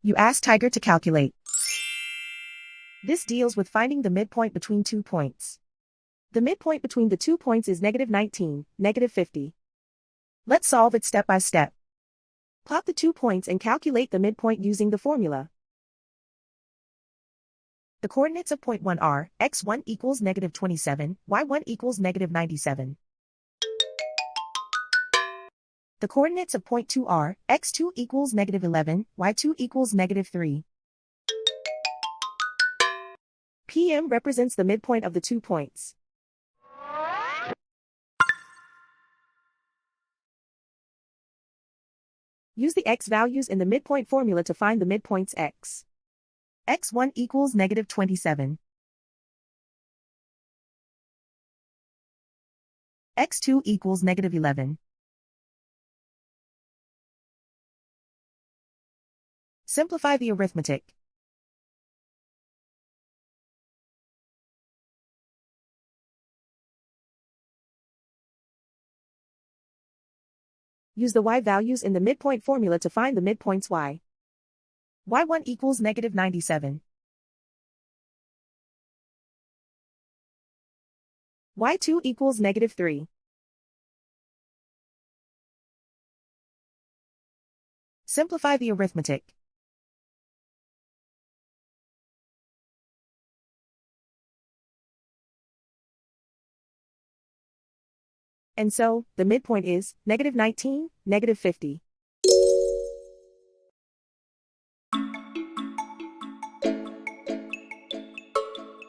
You ask Tiger to calculate. This deals with finding the midpoint between 2 points. The midpoint between the 2 points is -19, -50. Let's solve it step by step. Plot the 2 points and calculate the midpoint using the formula. The coordinates of point 1 are, x1 equals -27, y1 equals -97. The coordinates of point 2 are, x2 equals -11, y2 equals -3. PM represents the midpoint of the 2 points. Use the x values in the midpoint formula to find the midpoints x. x1 equals -27. x2 equals -11. Simplify the arithmetic. Use the y values in the midpoint formula to find the midpoints y. y1 equals -97. y2 equals -3. Simplify the arithmetic. And so, the midpoint is -19, -50.